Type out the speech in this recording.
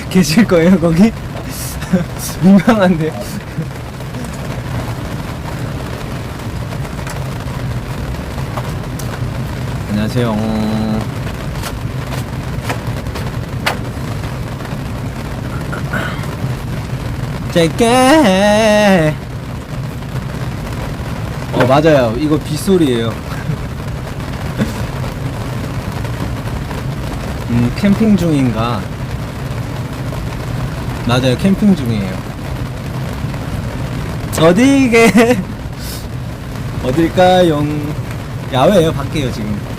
계실 거예요, 거기? 민망한데. 안녕하세요. 짧게. 맞아요. 이거 빗소리예요. 캠핑 중인가? 맞아요, 캠핑 중이에요. 어디게? 어딜까요? 야외에요, 밖에요, 지금.